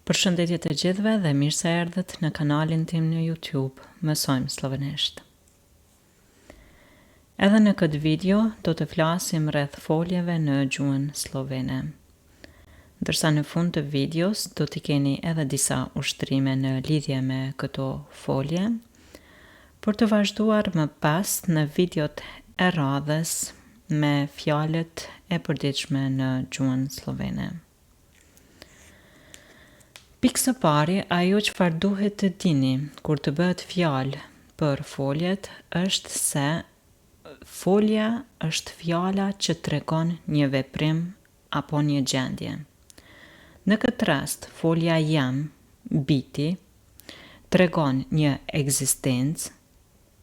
Përshëndetje të gjithëve dhe mirë se erdhët në kanalin tim në YouTube, Mësojmë Slovenisht. Edhe në këtë video do të flasim rreth foljeve në gjuhën slovene. Ndërsa në fund të videos do t'i keni edhe disa ushtrime në lidhje me këto folje, për të vazhduar më pas në videot e radhës me fjalët e përditshme në gjuhën slovene. Pikë së pari, ajo çfarë duhet të dini kur të bëhet fjalë për foljet është se folja është fjala që tregon një veprim apo një gjendje. Në këtë rast, folja jam, biti, tregon një ekzistencë,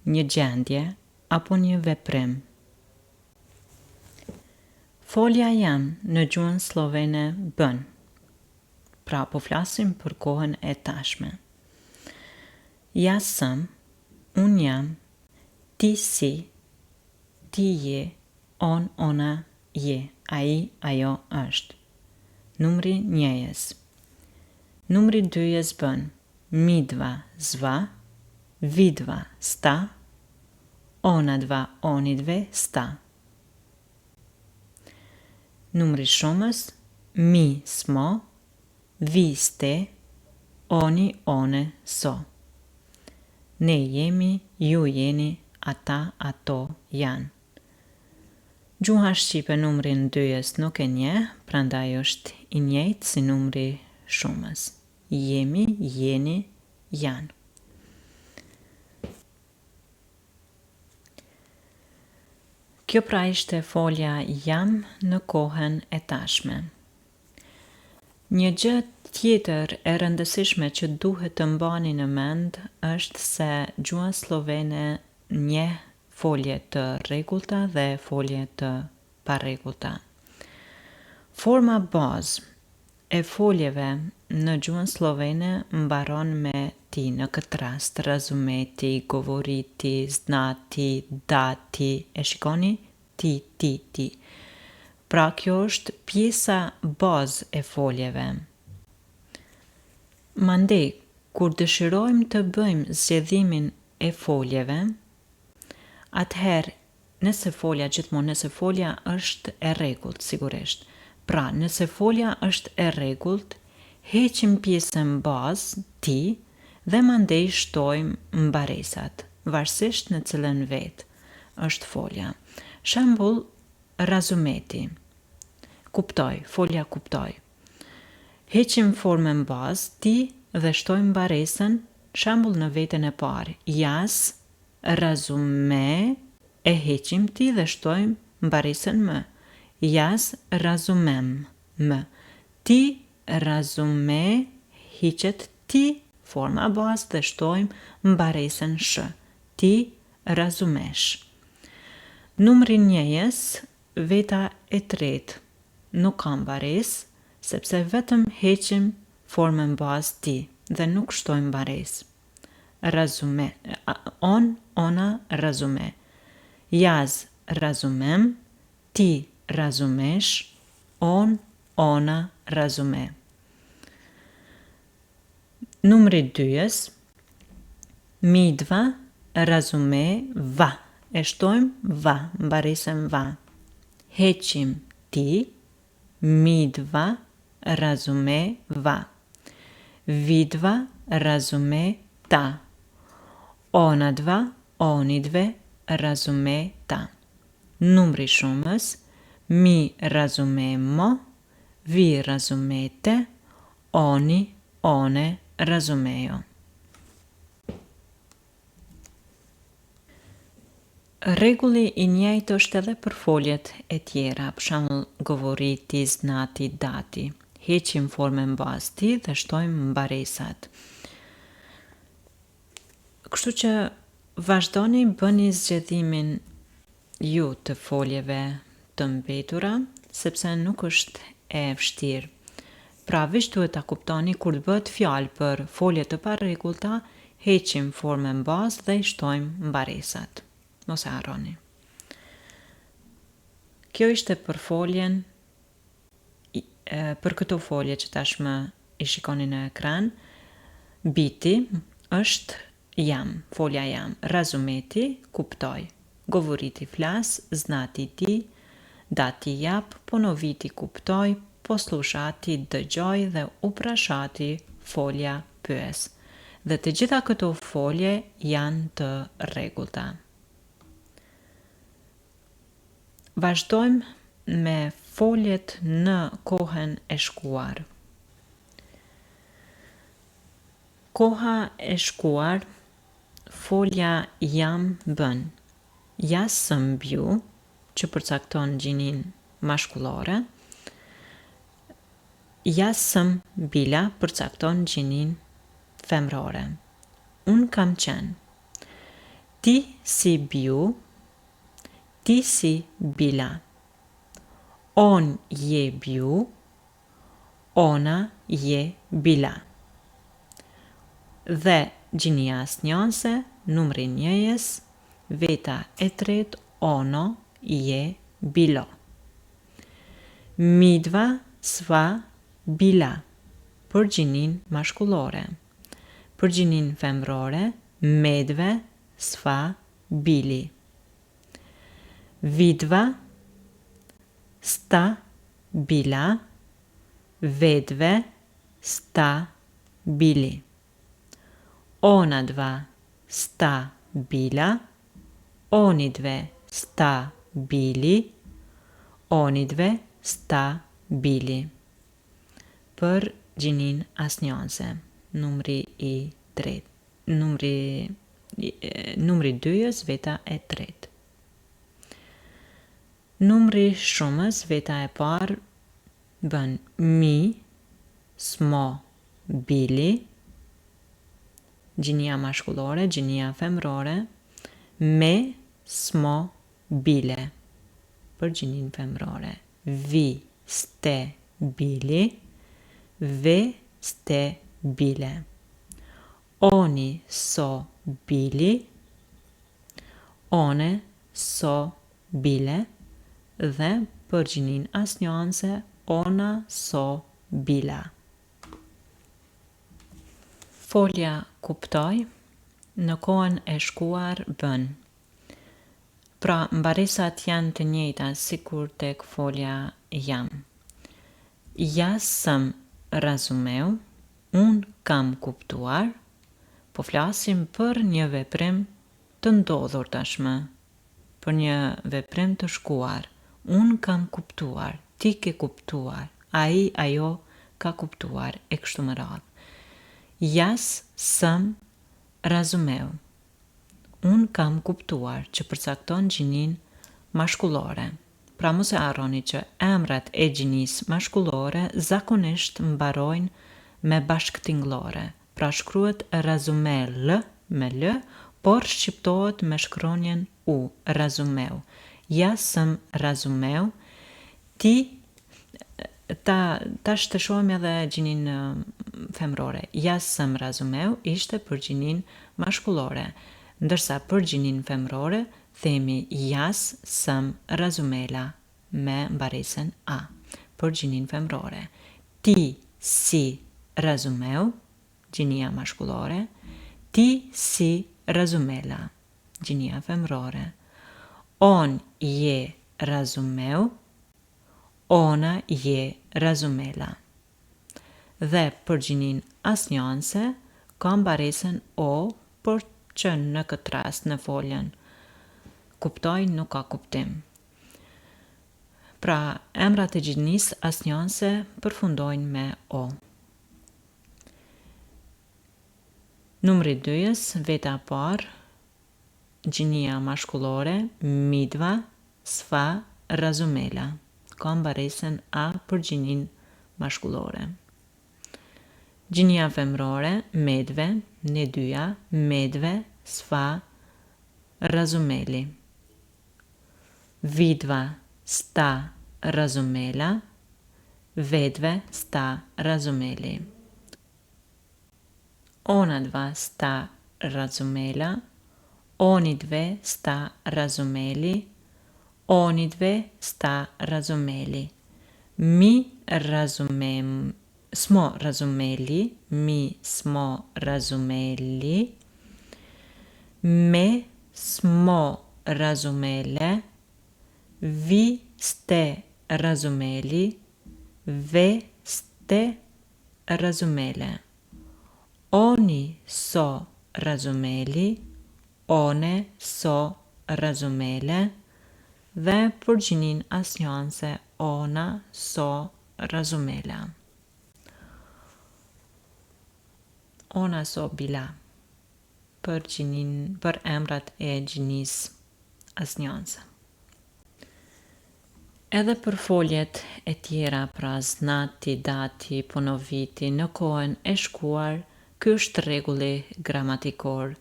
një gjendje apo një veprim. Folja jam në gjuhën slovene bën. Pra po flasim për kohën e tashme. Ja sam, unë jam, ti si, ti je, ona je, ai, ajo është. Numri njëjes. Numri dyjes bën, midva zva, vidva sta, ona dva, oni dve sta. Numri shumës, mi smo, vi ste, oni one so. Ne jemi, ju jeni, ata ato janë. Gjuha shqipe numrin dyjes nuk e njeh, prandaj është i njëjtë si numri shumës. Jemi, jeni, janë. Kjo pra ishte folja jam në kohën e tashme. Një gjë tjetër e rëndësishme që duhet të mbani në mend është se gjuha slovene njeh folje të rregullta dhe folje të parregullta. Forma bazë e foljeve në gjuhën slovene mbaron me ti, në këtë rast razumeti, govoriti, znati, dati, e shikoni? Ti. Pra kjo është pjesa bazë e foljeve. Mandej, kur dëshirojmë të bëjmë zgjedhimin e foljeve, atëherë nëse folja është e rregullt, sigurisht. Pra, nëse folja është e rregullt, heqim pjesën bazë, ti, dhe mandej shtojmë mbaresat, varësisht në cilën vetë është folja. Shembull, razumeti. Kuptoj, folja kuptoj. Heqim formën bazë, ti, dhe shtojmë mbaresën, shembull në veten e parë. Jas, razume, e heqim ti dhe shtojmë mbaresën më. Jas, razumem, më. Ti, razume, hiqet ti, forma bazë dhe shtojmë mbaresën sh. Ti, razumesh. Numri njëjes, veta e tretë. Nuk kam mbaresë, sepse vetëm heqim formën bazë ti dhe nuk shtojmë mbaresë. Razume, ona razume. Jaz razumem, ti razumesh, ona razume. Numri dyjes, mi dva razume va. E shtojmë va, mbaresën va. Heqim ti, mi dva razume va. Vi dva razume ta. Ona dva, oni dve razume ta. Numri shumës, mi razume mo, vi razumete, oni, one razumejo. Rregulli i njëjtë është edhe për foljet e tjera, për shembull govoriti, znati, dati. Heqim formën bazë ti dhe shtojmë mbaresat. Kështu që vazhdoni bëni zgjedhimin ju të foljeve të mbetura, sepse nuk është e vështirë. Pra veç duhet ta kuptoni kur të bëhet fjalë për folje të parregullta, heqim formën bazë dhe i shtojmë mbaresat. Mos e harroni. Kjo ishte për foljen, për këto folje që tashmë i shikoni në ekran, biti është jam, folja jam. Razumeti, kuptoj. Govoriti flas, znati ti, dati jap, ponoviti kuptoj, poslushati dëgjoj dhe uprashati folja pyes. Dhe të gjitha këto folje janë të rregullta. Vazhdojmë me foljet në kohën e shkuar. Koha e shkuar, folja jam bën. Jasëm bju, që përcakton gjinin mashkullore. Jasëm bila përcakton gjinin femrore. Unë kam qenë. Ti si bju, ti si bila. On je bju, ona je bila. Dhe gjinia asnjanse, numri njëjes, veta e tret, ono je bilo. Midva sva bila, për gjinin mashkullore. Për gjinin femrore, medve sva bili. Vidva sta bila, vedve sta bili. Onadva sta bila, onidve sta bili, onidve sta bili. Për gjinin asnjanse, numri i tret. Numri 2-ës, veta e tret. Numri shumës, veta e parë, bën mi, smo, bili, gjinia mashkullore, gjinia femrore, me, smo, bile, për gjinin femrore. Vi, ste, bili, ve, ste, bile. Oni, so, bili, one, so, bile, dhe për gjinin asnjanse, ona, so, bila. Folja kuptoj, në kohën e shkuar bën. Pra, mbaresat janë të njëjta sikur tek folja jam. Ja sam razumeu, unë kam kuptuar, po flasim për një veprim të ndodhur tashmë, për një veprim të shkuar. Unë kam kuptuar, ti ke kuptuar, ai, ajo ka kuptuar, e kështu me radhë. Jas sam razumeu. Unë kam kuptuar, që përcakton gjinin mashkullore. Pra mos e harroni që emrat e gjinis mashkullore zakonisht mbarojnë me bashkëtingëllore. Pra shkruhet razumel me l, por shqiptohet me shkronjën u, razumeu. Ja sam razumeu, ti ta shtëshojmë edhe gjinin femrore. Ja sam razumeu ishte për gjinin mashkullore, ndërsa për gjinin femrore themi jas sam razumela me mbaresen a, për gjinin femrore. Ti si razumeu, gjinia mashkullore, ti si razumela, gjinia femrore. On je razumeu, ona je razumela. Dhe për gjinin asnjanse, ka mbaresen o, por që në këtë rast në foljen kuptoj nuk ka kuptim. Pra, emrat e gjinis asnjanse përfundojnë me o. Numri 2-ës, veta parë, gjinia mashkullore, midva, sva, razumela. Ka mbaresen a për gjinin mashkullore. Gjinia femrore, medve, ne dyja, medve, sva, razumeli. Vidva, sta, razumela, vedve, sta, razumeli. Onadva sta razumela, onidve sta razumeli, onidve sta razumeli. Mi razumem smo razumeli, mi smo razumeli, me smo razumele, vi ste razumeli, ve ste razumele. Oni so razumeli, one so razumele dhe përgjinin asnjanse ona so razumela. Ona so bila për emrat e gjinis asnjanse. Edhe për foljet e tjera, pra znati, dati, ponoviti, në kohën e shkuar, ky është rregulli gramatikor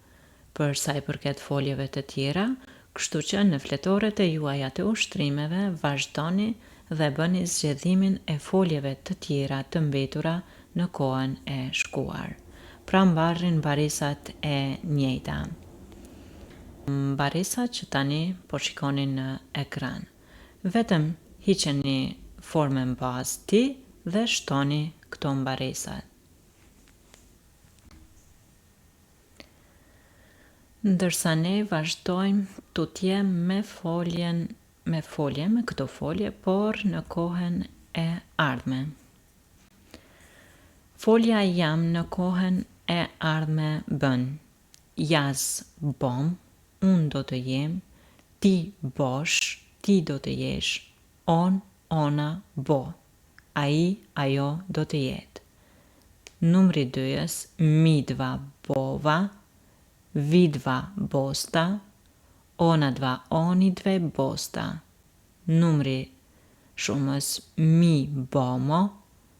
për sa i përket foljeve të tjera, kështu që në fletoret e juaja të ushtrimeve vazhdoni dhe bëni zgjedhimin e foljeve të tjera të mbetura në kohën e shkuar. Pra mbarrin mbaresat e njëjta. Mbaresat që tani po shikoni në ekran. Vetëm hiqeni formën bazë ti dhe shtoni këto mbaresat. Ndërsa ne vazhdojmë tutje me këto folje, por në kohën e ardhme. Folja jam në kohën e ardhme bën: jas bom, unë do të jem, ti bosh, ti do të jesh, on, ona, bo, ai, ajo do të jetë. Numri 2-ës, mi dva bova, vi dva bosta, ona dva oni dve bosta. Numri shumës, mi bomo,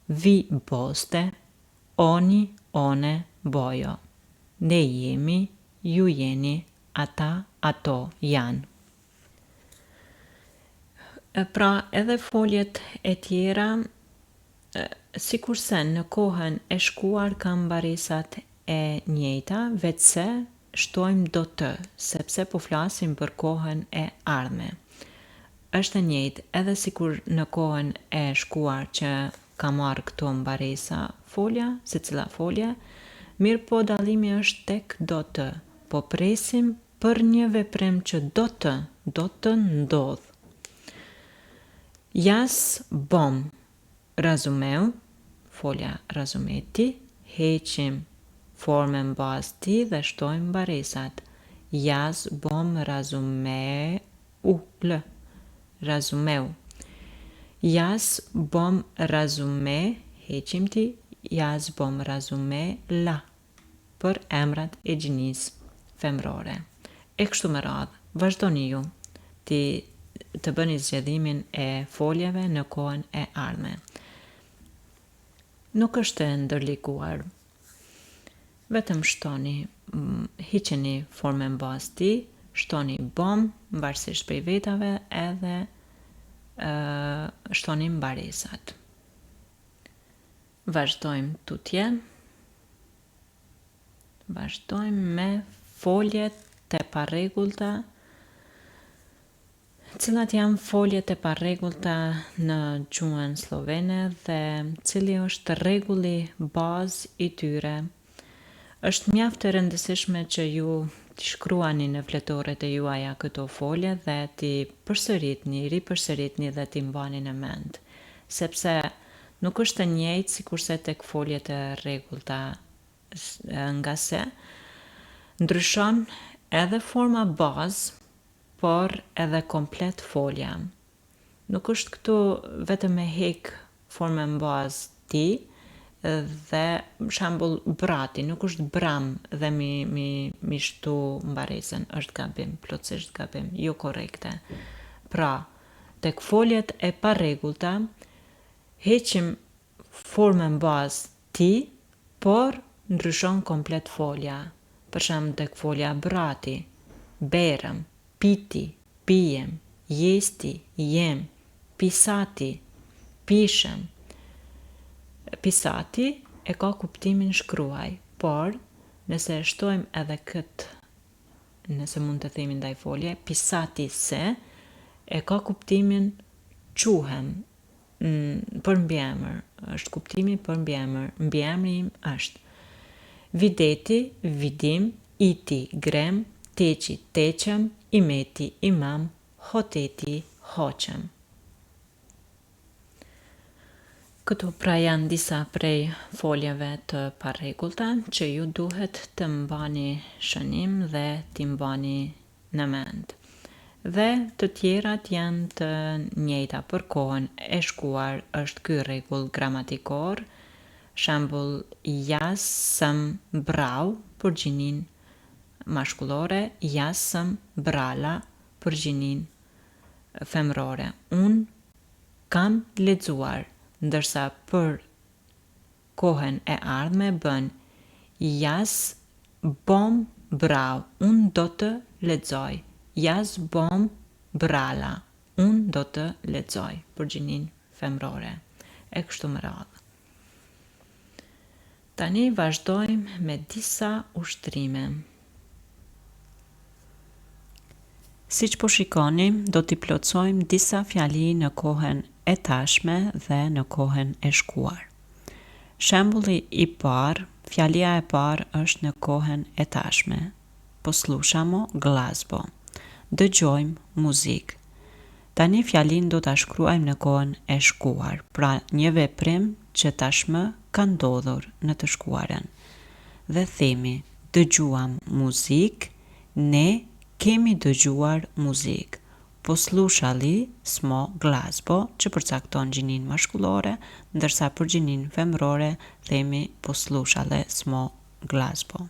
vi boste, oni, one, bojo. Ne jemi, ju jeni, ata, ato janë. Pra edhe foljet e tjera, sikurse në kohën e shkuar kam mbaresat e njëjta, vetëse shtojmë do të, sepse po flasim për kohën e ardhme. Është e njëjtë edhe sikur në kohën e shkuar që ka marrë këto mbaresa folja, secila folje, mirë po dallimi është tek do të. Po presim për një veprim që do të ndodh. Jas bom razumeu, folja razumeti, heqim formën bazë ti dhe shtojmë mbaresat. Jas bom razumeu. Jas bom razume, heqim ti, jas bom razume la, për emrat e gjinis femrore. E kështu me radhë, vazhdoni ju të bëni zgjedhimin e foljeve në kohën e ardhme. Nuk është e ndërlikuar. Vetëm shtoni, hiqeni formën bazë ti, shtoni bom, varësisht prej vetave, edhe shtoni mbaresat. Vazhdojmë tutje. Vazhdojmë me foljet të parregullta, cilat janë foljet e parregullta në gjuhën slovene dhe cili është rregulli bazë i tyre. Është mjaft e rëndësishme që ju t'i shkruani në fletoret e juaja këto folje dhe t'i ripërsëritni dhe t'i mbani në mend, sepse nuk është e njëjtë sikurse tek foljet e rregullta, nga se ndryshon edhe forma bazë, por edhe komplet folja. Nuk është këtu vetëm me hek formën bazë ti dhe shembull brati, nuk është bram dhe mi shtu mbaresën, është gabim, plotësisht gabim, jo korrekte. Pra, tek foljet e parregullta heqim formën bazë ti, por ndryshon komplet folja. Për shembull tek folja brati, berëm, piti, pijem, jesti, jem, pisati, pishem. Pisati e ka kuptimin shkruaj, por nëse e shtojmë edhe këtë, nëse mund të themi ndaj folje, pisati se, e ka kuptimin quhem, për mbiemër, është kuptimi për mbiemër. Mbiemri im është videti, vidim, iti, grem, teqi, teqem, imeti, imam, hoteti, hoqem. Këtu pra janë disa prej foljeve të parregullta që ju duhet të mbani shënim dhe të mbani në mend. Dhe të tjerat janë të njëjta për kohën e shkuar, është ky rregull gramatikor. Shembull, jasëm brau për gjinin mashkullore, jasëm brala për gjinin femrore. Unë kam lexuar, ndërsa për kohën e ardhme bën jas bom brau, unë do të lexoj. Jas bom brala, unë do të lexoj për gjinin femrore. E kështu me radhë. Tani vazhdojmë me disa ushtrime. Siç po shikoni, do t'i plotësojmë disa fjali në kohën e tashme dhe në kohën e shkuar. Shembulli i parë, fjalia e parë është në kohën e tashme. Poslušamo glazbo. Dëgjojmë muzikë. Tani fjalin do ta shkruajmë në kohën e shkuar, pra një veprim që tashmë ka ndodhur në të shkuarën. Dhe themi, dëgjuam muzikë, ne kemi dëgjuar muzikë. Poslušali smo glazbo, që përcakton gjinin mashkullore, ndërsa për gjinin femrore themi poslušale smo glazbo.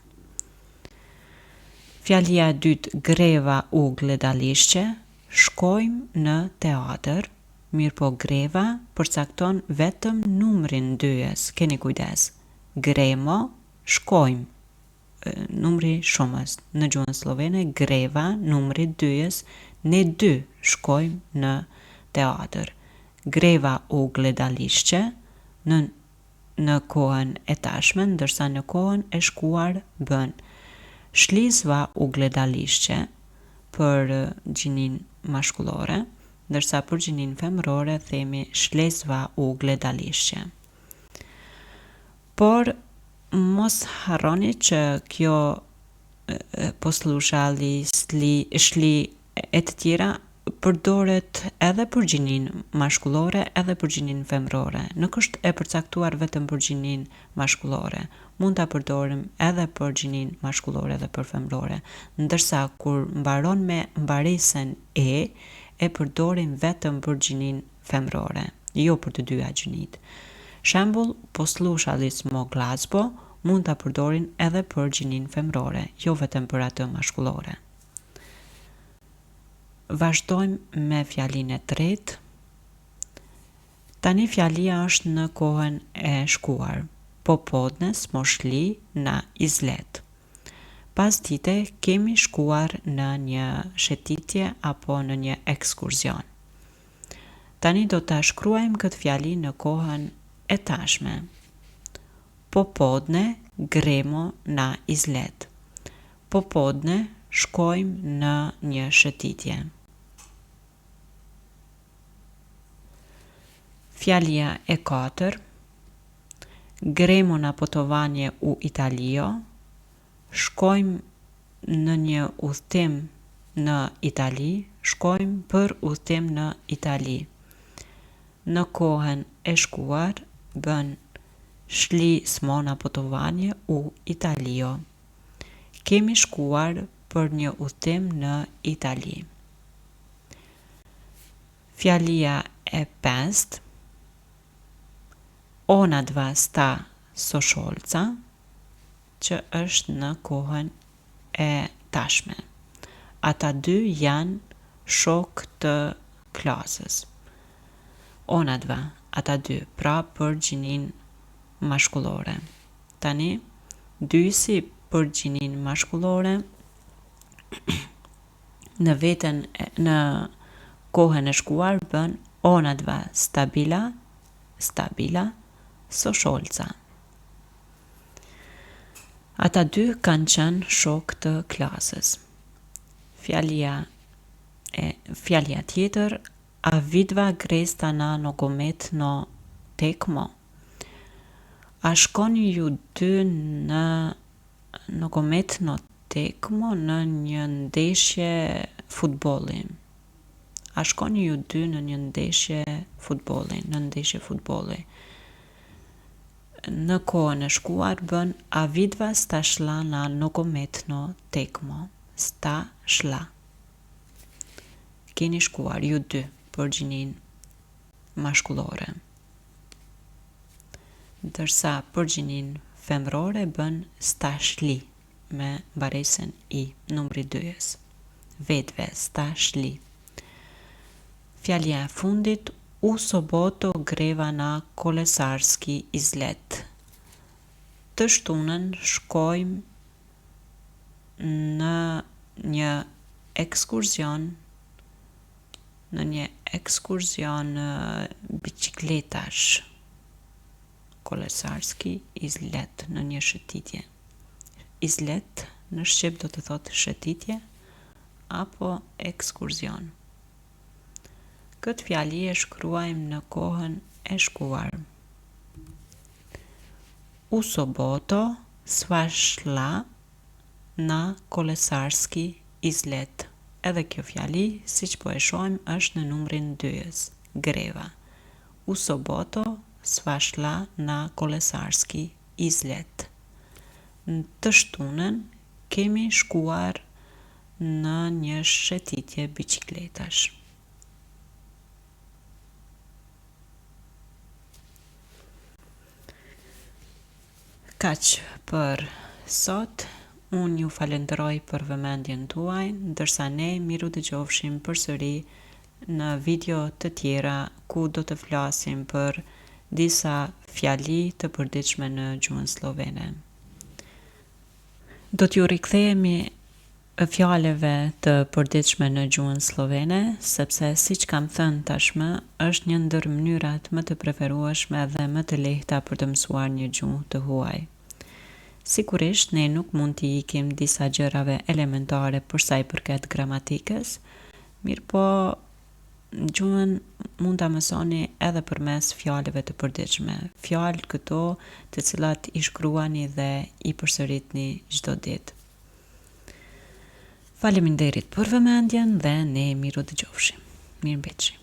Fjalia e dytë, greva u gledališće, shkojmë në teatër, mirë po greva përcakton vetëm numrin dyjes, keni kujdes. Gremo, shkojmë, numri shumës. Në gjuhën slovene, greva, numri dyjes, ne dy shkojmë në teatër. Greva u gledališće në kohën e tashme, ndërsa në kohën e shkuar bën shlizva u gledališće për gjinin mashkullore, ndërsa për gjinin femrore themi shlizva u gledališće. Por mos harroni që kjo poslušali, shli e të tjera përdoret edhe për gjinin mashkullore edhe për gjinin femrore. Nuk është e përcaktuar vetëm për gjinin mashkullore. Mund ta përdorim edhe për gjinin mashkullore dhe për femrore. Ndërsa kur mbaron me mbarisen e përdorim vetëm për gjinin femrore, jo për të dyja gjinit. Shembull, poslušali smo glazbo, mund ta përdorin edhe për gjinin femrore, jo vetëm për atë mashkullore. Vazhdojmë me fjalinë e tretë. Tani fjalia është në kohën e shkuar. Popodne smo shli na izlet. Pas dite kemi shkuar në një shëtitje apo në një ekskursion. Tani do ta shkruajmë këtë fjali në kohën e tashme. Popodne gremo na izlet. Popodne shkojmë në një shëtitje. Fjalia e katër. Gremo na putovanje u Italio. Shkojmë në një udhtim në Itali. Shkojmë për udhtim në Itali. Në kohën e shkuar bën shli smo na putovanje u Italio. Kemi shkuar për një udhtim në Itali. Fjalia e pestë. Ona dva sta sosholca, që është në kohën e tashme. Ata dy janë shok të klasës. Ona dva, ata dy, pra për gjinin mashkullore. Tani, dysi për gjinin mashkullore, në kohën e shkuar bën ona dva stabila, sosholca. Ata dy kanë qenë shok të klasës. Fjalia tjetër A vidva Gresta na nogometno tekmo? A shkoni ju dy në nogometno tekmo, në një ndeshje futbolli? A shkoni ju dy në një ndeshje futbolli? Në kohën e shkuar bën a vidva sta shla na nogometno tekmo? Sta shla. Keni shkuar ju dy, për gjinin mashkullore. Ndërsa për gjinin femrore bën sta shli me mbaresen i, numri 2-s. Vedve, sta shli. Fjalja e fundit, u soboto greva na Kolesarski izlet. Të shtunën shkojmë në një ekskursion bicikletash. Kolesarski izlet, në një shëtitje. Izlet në shqip do të thotë shëtitje apo ekskursion. Këtë fjali e shkruajmë në kohën e shkuar. U soboto sva shla na Kolesarski izlet. Edhe kjo fjali, siç po e shohim, është në numrin 2-s, greva. U soboto sva shla na Kolesarski izlet. Në të shtunën kemi shkuar në një shëtitje bicikletash. Kaq për sot, unë ju falenderoj për vëmendjen tuaj, ndërsa ne miru dëgjofshim përsëri në video të tjera ku do të flasim për disa fjali të përditshme në gjuhën slovene. Do t'ju rikthehemi fjaleve të përditshme në gjuhën slovene, sepse siç kam thënë tashmë, është një ndër mënyrat më të preferueshme dhe më të lehta për të mësuar një gjuhë të huaj. Sigurisht, ne nuk mund t'i ikim disa gjërave elementare për sa i përket gramatikës, mirë po gjuhën mund ta mësoni edhe përmes fjalëve të përditshme, fjalë këto të cilat i shkruani dhe i përsëritni çdo ditë. Faleminderit për vëmendjen dhe ne miru dëgjofshim. Mirëmbëjtje.